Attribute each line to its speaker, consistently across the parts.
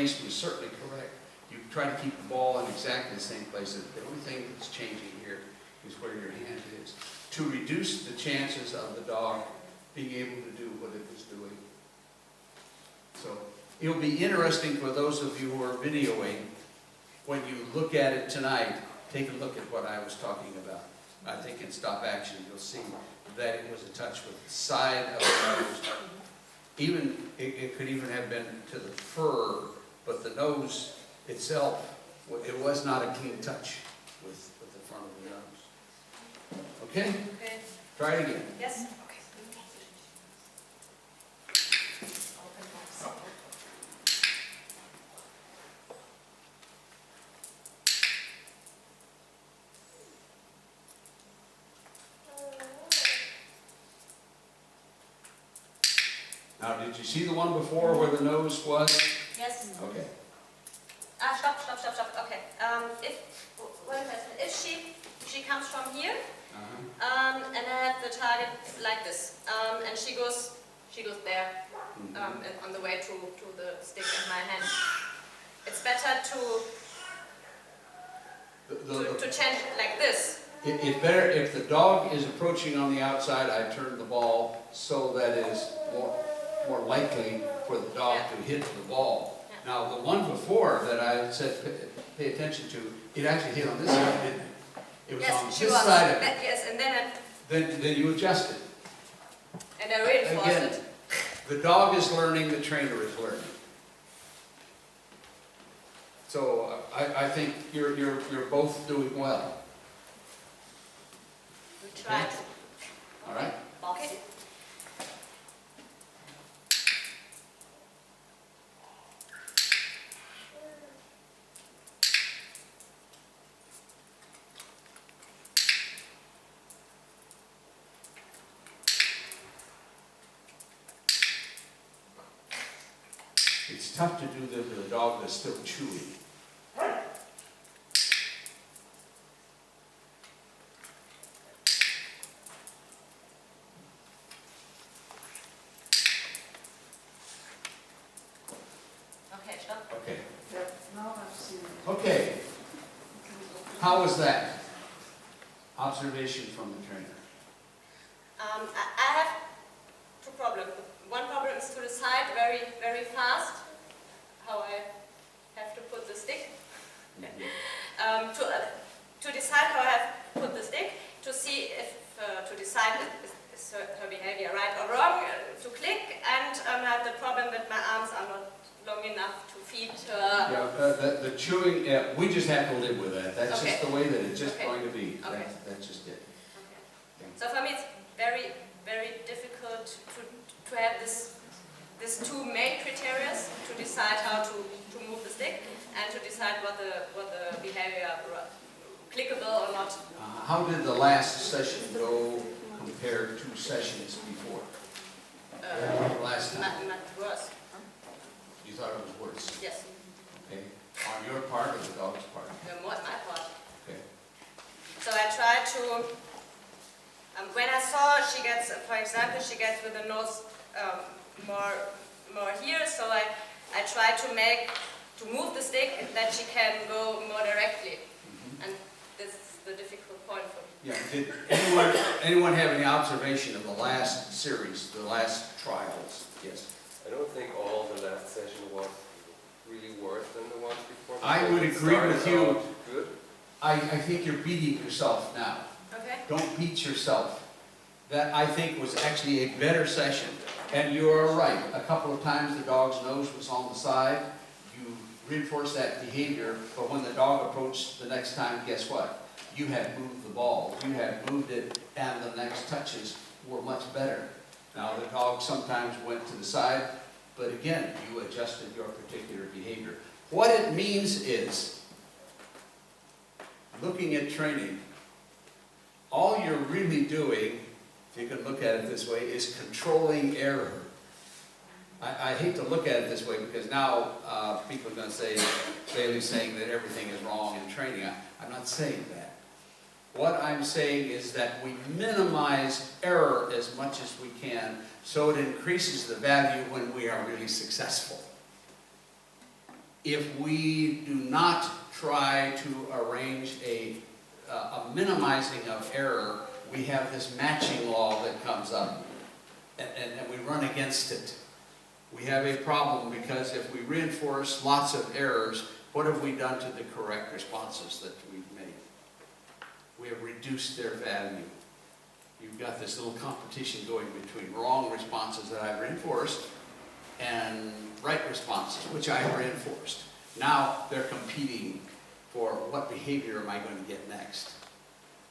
Speaker 1: was certainly correct. You try to keep the ball in exactly the same place. The only thing that's changing here is where your hand is, to reduce the chances of the dog being able to do what it was doing. So it'll be interesting for those of you who are videoing, when you look at it tonight, take a look at what I was talking about. I think in stop action you'll see that it was a touch with the side of the nose. Even, it could even have been to the fur, but the nose itself, it was not a clean touch with the front of the nose. Okay?
Speaker 2: Okay.
Speaker 1: Try it again.
Speaker 2: Yes. Okay.
Speaker 1: Now, did you see the one before where the nose was?
Speaker 2: Yes.
Speaker 1: Okay.
Speaker 2: Stop. Okay. If she comes from here, and I have the target like this, and she goes there, on the way to the stick in my hand. It's better to change it like this.
Speaker 1: It's better if the dog is approaching on the outside, I turn the ball so that it is more likely for the dog to hit the ball.
Speaker 2: Yeah.
Speaker 1: Now, the one before that I said pay attention to, it actually hit on this side, didn't it? It was on this side of it.
Speaker 2: Yes, and
Speaker 1: Then you adjust it.
Speaker 2: and I reinforce
Speaker 1: Again,
Speaker 2: it.
Speaker 1: the dog is learning, the trainer is learning. So I think you're both doing well.
Speaker 2: We try.
Speaker 1: All right?
Speaker 2: Okay.
Speaker 1: It's tough to do this with a dog that's still chewing.
Speaker 2: Okay, stop.
Speaker 1: Okay.
Speaker 3: Now I've seen it.
Speaker 1: Okay. How was that? Observation from the trainer.
Speaker 2: I have two problems. One problem is to decide very fast how I have to put the stick. To decide how I have to put the stick, to see if to decide is her behavior right or wrong, to click, and I have the problem that my arms are not long enough to feed her.
Speaker 1: Yeah, the chewing, we just have to live with that. That's
Speaker 2: Okay.
Speaker 1: just the way that it's just
Speaker 2: Okay.
Speaker 1: going to be.
Speaker 2: Okay.
Speaker 1: That's just it.
Speaker 2: Okay. So for me, it's very difficult to have these two main criteria to decide how to move the stick and to decide what the behavior clickable or not.
Speaker 1: How did the last session go compared to sessions before? Last time?
Speaker 2: Not worse.
Speaker 1: You thought it was worse?
Speaker 2: Yes.
Speaker 1: Okay. On your part or the dog's part?
Speaker 2: More my part.
Speaker 1: Okay.
Speaker 2: So I try to. When I saw she gets, for example, she gets with the nose more here, so I try to move the stick that she can go more directly, and this is the difficult point for me.
Speaker 1: Yeah. Did anyone have any observation of the last series, the last trials? Yes.
Speaker 4: I don't think all the last session was really worse than the ones before.
Speaker 1: I would
Speaker 4: It
Speaker 1: agree with
Speaker 4: started
Speaker 1: you.
Speaker 4: out Good.
Speaker 1: I think you're beating yourself now.
Speaker 2: Okay.
Speaker 1: Don't beat yourself. That, I think, was actually a better session. And you are right. A couple of times the dog's nose was on the side. You reinforced that behavior, but when the dog approached the next time, guess what? You had moved the ball. You had moved it, and the next touches were much better. Now, the dog sometimes went to the side, but again, you adjusted your particular behavior. What it means is, looking at training, all you're really doing, if you can look at it this way, is controlling error. I hate to look at it this way because now people are going to say, Bailey's saying that everything is wrong in training. I'm not saying that. What I'm saying is that we minimize error as much as we can so it increases the value when we are really successful. if we do not try to arrange a minimizing of error, we have this matching law that comes up, and we run against it. We have a problem because if we reinforce lots of errors, what have we done to the correct responses that we've made? We have reduced their value. You've got this little competition going between wrong responses that I've reinforced and right responses, which I've reinforced. Now they're competing for what behavior am I going to get next.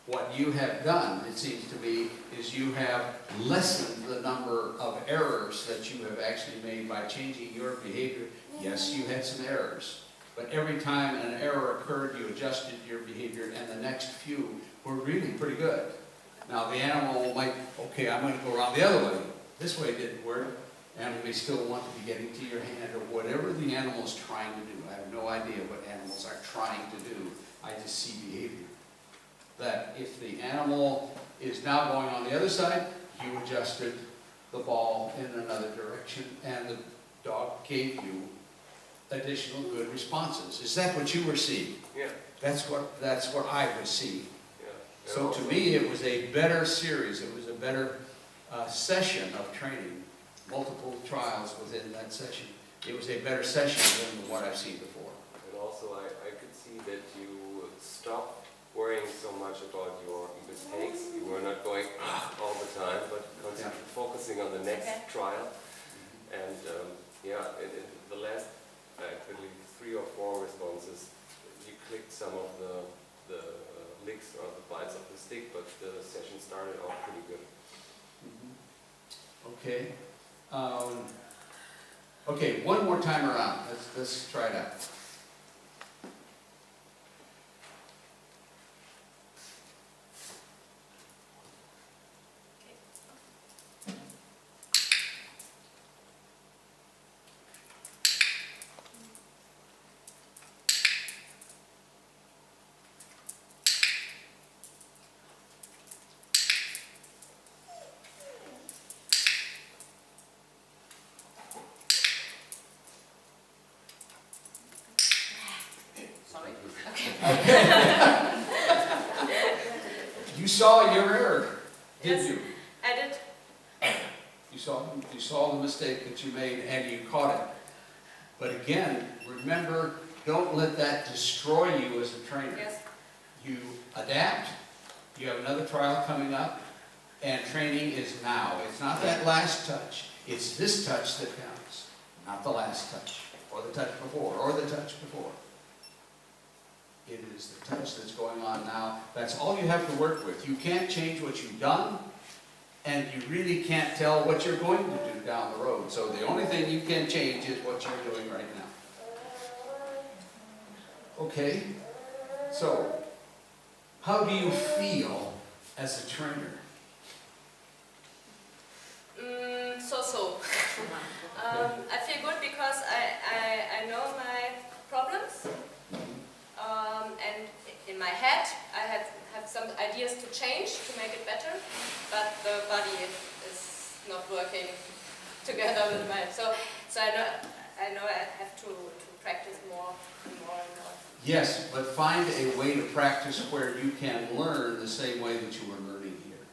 Speaker 1: What you have done, it seems to me, is you have lessened the number of errors that you have actually made by changing your behavior. Yes, you had some errors, but every time an error occurred, you adjusted your behavior, and the next few were really pretty good. Now the animal might, okay, I'm going to go around the other way. This way didn't work. And may still want to be getting to your hand, or whatever the animal is trying to do. I have no idea what animals are trying to do. I just see behavior. That if the animal is now going on the other side, you adjusted the ball in another direction, and the dog gave you additional good responses. Is that what you were seeing?
Speaker 4: Yeah.
Speaker 1: That's what I was seeing.
Speaker 4: Yeah.
Speaker 1: So to me, it was a better series. It was a better session of training. Multiple trials within that session. It was a better session than what I've seen before.
Speaker 4: And also I could see that you stopped worrying so much about your mistakes. You were not going all the time, but focusing on the next trial. And yeah, in the last, I believe, 3 or 4 responses, you clicked some of the licks or the bites of the stick, but the session started off pretty good.
Speaker 1: Okay. Okay, one more time around. Let's try it out. You saw your error, didn't
Speaker 2: Yes,
Speaker 1: you?
Speaker 2: I did.
Speaker 1: You saw the mistake that you made, and you caught it. But again, remember, don't let that destroy you as a trainer.
Speaker 2: Yes.
Speaker 1: You adapt. You have another trial coming up, and training is now. It's not that last touch. It's this touch that counts, not the last touch, or the touch before, or the touch before. It is the touch that's going on now. That's all you have to work with. You can't change what you've done, and you really can't tell what you're going to do down the road. So the only thing you can change is what you're doing right now. Okay? So, how do you feel as a trainer?
Speaker 2: So. I feel good because I know my problems. And in my head, I have some ideas to change, to make it better, but the body is not working together with my. So I know I have to practice more and more and more.
Speaker 1: Yes, but find a way to practice where you can learn the same way that you were learning here.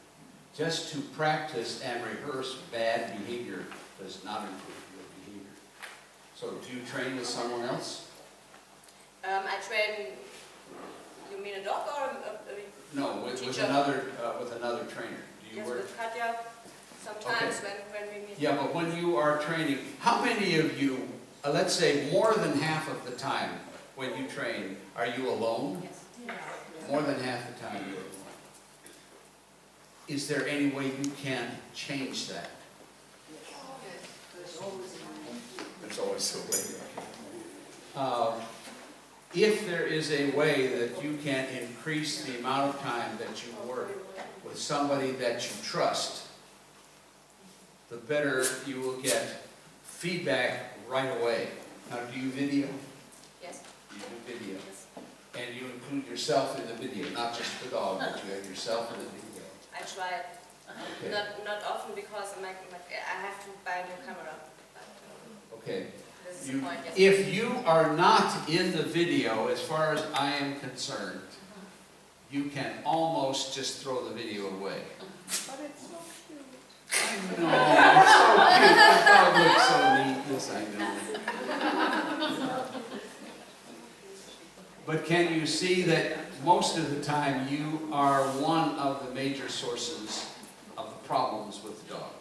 Speaker 1: Just to practice and rehearse bad behavior does not improve your behavior. So do you train with someone else?
Speaker 2: I train. You mean a dog or
Speaker 1: No, with
Speaker 2: teacher?
Speaker 1: another trainer. Do you
Speaker 2: Yes,
Speaker 1: work?
Speaker 2: with Katja. Sometimes when we meet.
Speaker 1: Yeah, but when you are training, how many of you, let's say more than half of the time when you train, are you alone?
Speaker 2: Yes.
Speaker 1: More than half the time you're alone. Is there any way you can change that? There's always a way. If there is a way that you can increase the amount of time that you work with somebody that you trust, the better you will get feedback right away. Now, do you video?
Speaker 2: Yes.
Speaker 1: You do video.
Speaker 2: Yes.
Speaker 1: And you include yourself in the video, not just the dog, but you have yourself in the video.
Speaker 2: I try it.
Speaker 1: Okay.
Speaker 2: Not often because I have to buy a new camera. But,
Speaker 1: Okay.
Speaker 2: this is the
Speaker 1: You,
Speaker 2: point, yes.
Speaker 1: if you are not in the video, as far as I am concerned, you can almost just throw the video away.
Speaker 3: But it's so cute.
Speaker 1: I know, it's so cute, the dog looks so neat, yes, I know. But can you see that most of the time you are one of the major sources of the problems with the dog?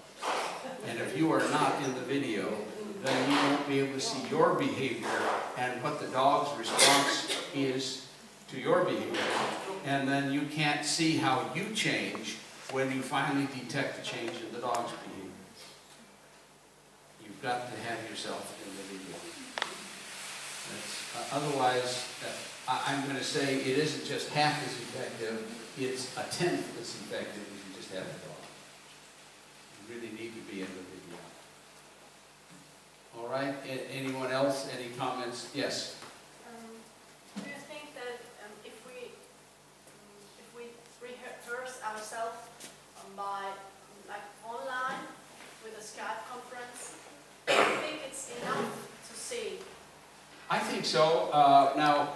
Speaker 1: And if you are not in the video, then you won't be able to see your behavior and what the dog's response is to your behavior. And then you can't see how you change when you finally detect a change in the dog's behavior. You've got to have yourself in the video. Otherwise, I'm going to say it isn't just half as effective, it's a tenth as effective if you just have a dog. You really need to be in the video. All right, anyone else, any comments? Yes?
Speaker 3: Do you think that if we rehearse ourselves by like online with a Skype conference, do you think it's enough to see?
Speaker 1: I think so. Now,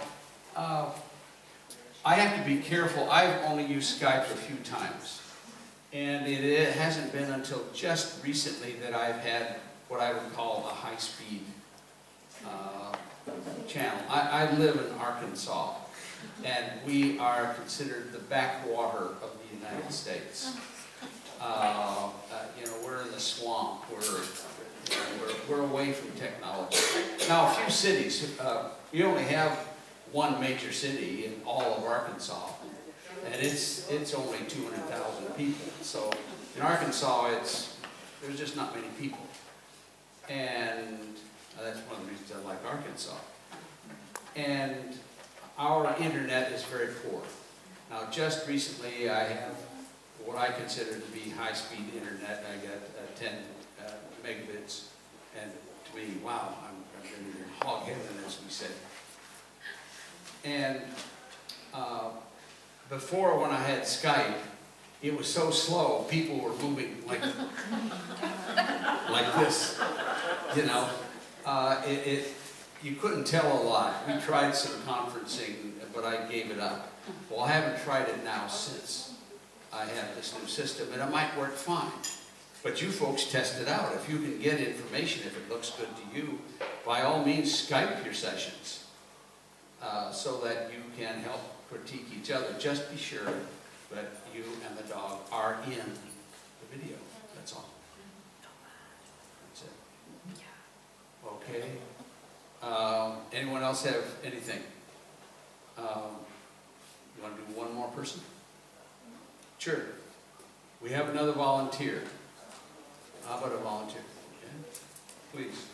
Speaker 1: I have to be careful. I've only used Skype a few times. And it hasn't been until just recently that I've had what I would call a high-speed channel. I live in Arkansas, and we are considered the backwater of the United States. You know, we're in the swamp. We're away from technology. Now, a few cities. We only have one major city in all of Arkansas, and it's only 200,000 people. So in Arkansas, there's just not many people. And that's one of the reasons I like Arkansas. And our internet is very poor. Now, just recently, I have what I consider to be high-speed internet. I got 10 megabits, and to me, wow, I'm in hog heaven, as we say. And before, when I had Skype, it was so slow, people were moving like this, you know. You couldn't tell a lot. We tried some conferencing, but I gave it up. Well, I haven't tried it now since I have this new system, and it might work fine. But you folks test it out. If you can get information, if it looks good to you, by all means, Skype your sessions so that you can help critique each other. Just be sure that you and the dog are in the video. That's all. That's it. Okay. Anyone else have anything? You want to do one more person? Sure. We have another volunteer. How about a volunteer? Okay. Please.